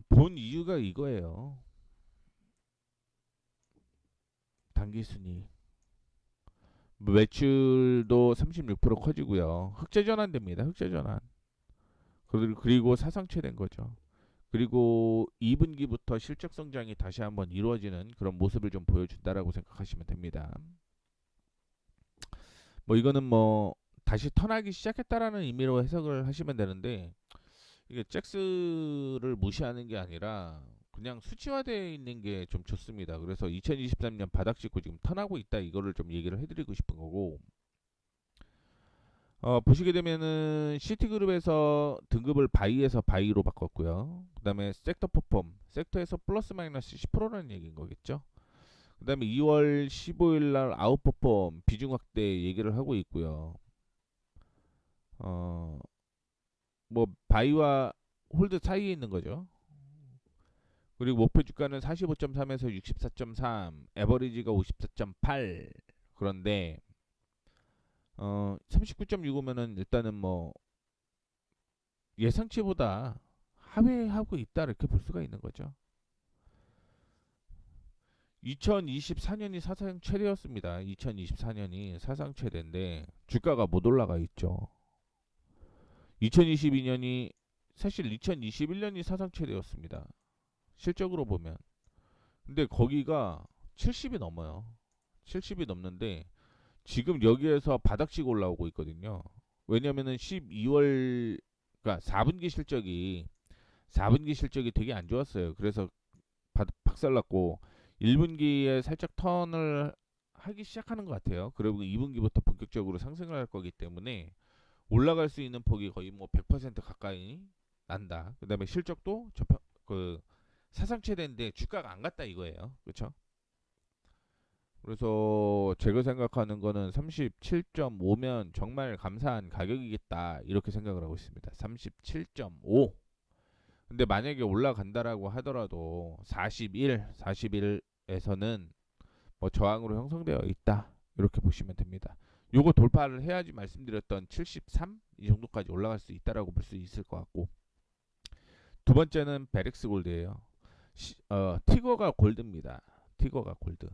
본 이유가 이거예요. 단기순이 매출도 36% 커지고요. 흑자 전환됩니다. 흑자 전환. 그리고 사상체된 거죠. 그리고 2분기부터 실적 성장이 다시 한번 이루어지는 그런 모습을 좀 보여준다라고 생각하시면 됩니다. 뭐 이거는 뭐 다시 턴하기 시작했다라는 의미로 해석을 하시면 되는데, 이게 잭스를 무시하는 게 아니라 그냥 수치화되어 있는 게 좀 좋습니다. 그래서 2023년 바닥 찍고 지금 턴하고 있다, 이거를 좀 얘기를 해드리고 싶은 거고, 보시게 되면은 시티그룹에서 등급을 바이에서 바이로 바꿨고요. 그 다음에 섹터 퍼폼, 섹터에서 플러스 마이너스 10%라는 얘기인 거겠죠. 그 다음에 2월 15일 날 아웃퍼폼 비중 확대 얘기를 하고 있고요. 어, 뭐 바이와 홀드 사이에 있는 거죠. 그리고 목표 주가는 45.3에서 64.3, 에버리지가 54.8. 그런데 39.65면은 일단은 뭐 예상치보다 하회하고 있다, 이렇게 볼 수가 있는 거죠. 2024년이 사상 최대였습니다. 2024년이 사상 최대인데 주가가 못 올라가 있죠. 2022년이 사실 2021년이 사상 최대였습니다. 실적으로 보면. 근데 거기가 70이 넘어요. 70이 넘는데 지금 여기에서 바닥치고 올라오고 있거든요. 왜냐면은 12월, 그러니까 4분기 실적이 되게 안 좋았어요. 그래서 박살났고 1분기에 살짝 턴을 하기 시작하는 것 같아요. 그리고 2분기부터 본격적으로 상승을 할 거기 때문에 올라갈 수 있는 폭이 거의 뭐 100% 가까이 난다. 그다음에 실적도 그 사상 최대인데 주가가 안 갔다 이거예요. 그렇죠? 그래서 제가 생각하는 거는 37.5면 정말 감사한 가격이겠다, 이렇게 생각을 하고 있습니다. 37.5. 근데 만약에 올라간다라고 하더라도 41에서는 뭐 저항으로 형성되어 있다, 이렇게 보시면 됩니다. 요거 돌파를 해야지 말씀드렸던 73 이 정도까지 올라갈 수 있다라고 볼 수 있을 것 같고, 두 번째는 베렉스 골드예요. 티거가 골드입니다. 티거가 골드.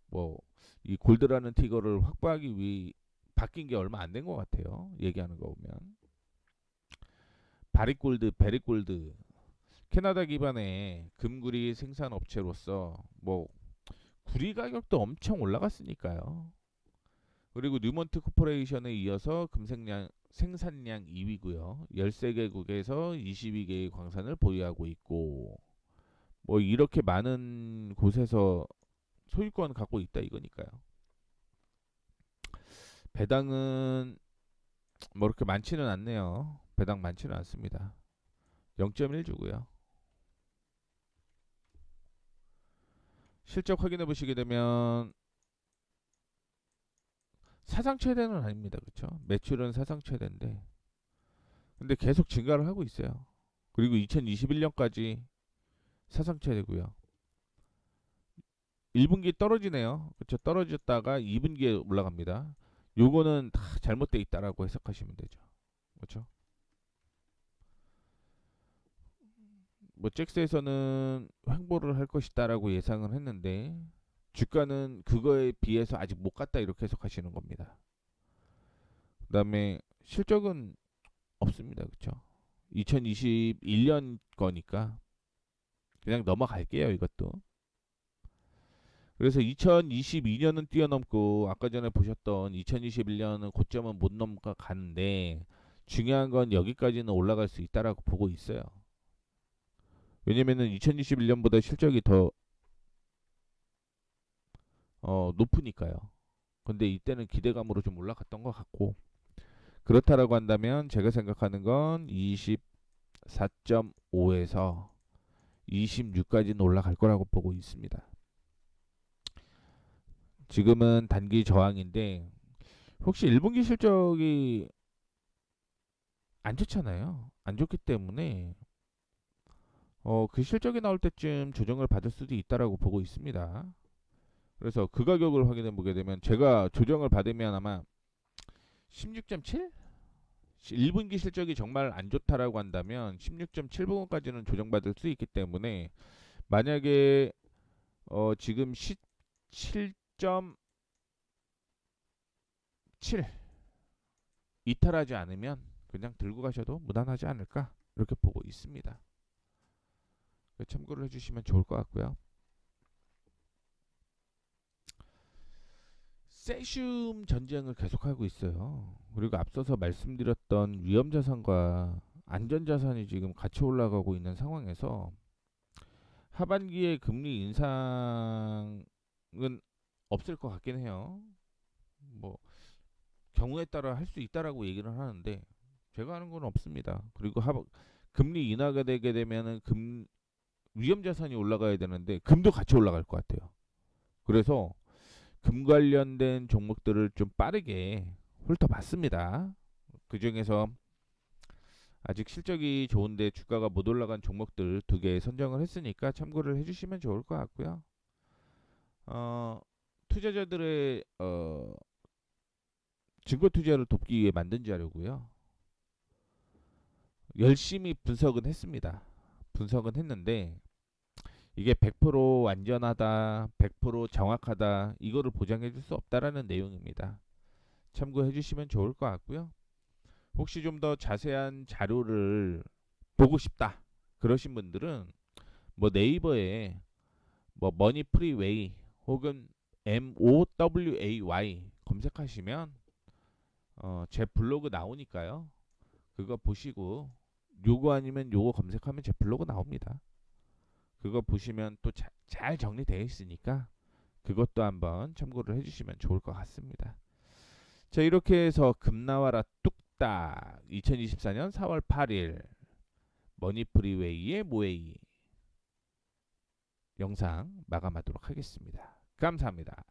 뭐 이 골드라는 티거를 확보하기 위해 바뀐 게 얼마 안 된 것 같아요. 얘기하는 거 보면 바리골드, 베리골드, 캐나다 기반의 금구리 생산 업체로서 뭐 구리 가격도 엄청 올라갔으니까요. 그리고 뉴먼트 코퍼레이션에 이어서 생산량 2위고요. 13개국에서 22개의 광산을 보유하고 있고, 뭐 이렇게 많은 곳에서 소유권 갖고 있다 이거니까요. 배당은 뭐 그렇게 많지는 않네요. 배당 많지는 않습니다. 0.1 주고요. 실적 확인해 보시게 되면 사상 최대는 아닙니다. 그렇죠? 매출은 사상 최대인데 근데 계속 증가를 하고 있어요. 그리고 2021년까지 사상 최대고요. 1분기 떨어지네요. 그렇죠? 떨어졌다가 2분기에 올라갑니다. 요거는 다 잘못돼 있다라고 해석하시면 되죠. 그렇죠? 뭐 잭스에서는 횡보를 할 것이다라고 예상을 했는데 주가는 그거에 비해서 아직 못 갔다 이렇게 해석하시는 겁니다. 그다음에 실적은 없습니다. 그렇죠? 2021년 거니까 그냥 넘어갈게요, 이것도. 그래서 2022년은 뛰어넘고 아까 전에 보셨던 2021년은 고점은 못 넘어가는데 중요한 건 여기까지는 올라갈 수 있다라고 보고 있어요. 왜냐면은 2021년보다 실적이 더 높으니까요. 근데 이때는 기대감으로 좀 올라갔던 것 같고 그렇다라고 한다면 제가 생각하는 건 24.5에서 26까지는 올라갈 거라고 보고 있습니다. 지금은 단기 저항인데 혹시 1분기 실적이 안 좋잖아요. 안 좋기 때문에 그 실적이 나올 때쯤 조정을 받을 수도 있다라고 보고 있습니다. 그래서 그 가격을 확인해 보게 되면 제가 조정을 받으면 아마 16.7? 1분기 실적이 정말 안 좋다라고 한다면 16.7부근까지는 조정받을 수 있기 때문에 만약에 지금 17.7 이탈하지 않으면 그냥 들고 가셔도 무난하지 않을까 이렇게 보고 있습니다. 참고를 해주시면 좋을 것 같고요. 세슘 전쟁을 계속하고 있어요. 그리고 앞서서 말씀드렸던 위험자산과 안전자산이 지금 같이 올라가고 있는 상황에서 하반기에 금리 인상은 없을 것 같긴 해요. 뭐 경우에 따라 할 수 있다라고 얘기를 하는데 제가 하는 건 없습니다. 그리고 금리 인하가 되게 되면은 위험자산이 올라가야 되는데 금도 같이 올라갈 것 같아요. 그래서 금 관련된 종목들을 좀 빠르게 훑어봤습니다. 그 중에서 아직 실적이 좋은데 주가가 못 올라간 종목들 2개 선정을 했으니까 참고를 해주시면 좋을 것 같고요. 투자자들의 증거 투자를 돕기 위해 만든 자료고요. 열심히 분석은 했습니다. 분석은 했는데 이게 100% 안전하다, 100% 정확하다 이거를 보장해 줄 수 없다라는 내용입니다. 참고해 주시면 좋을 것 같고요. 혹시 좀 더 자세한 자료를 보고 싶다 그러신 분들은 뭐 네이버에 뭐 머니 프리웨이 혹은 MOWAY 검색하시면 제 블로그 나오니까요. 그거 보시고 요거 아니면 요거 검색하면 제 블로그 나옵니다. 그거 보시면 또 잘 정리되어 있으니까 그것도 한번 참고를 해주시면 좋을 것 같습니다. 자, 이렇게 해서 금나와라 뚝딱 2024년 4월 8일 머니프리웨이의 모웨이 영상 마감하도록 하겠습니다. 감사합니다.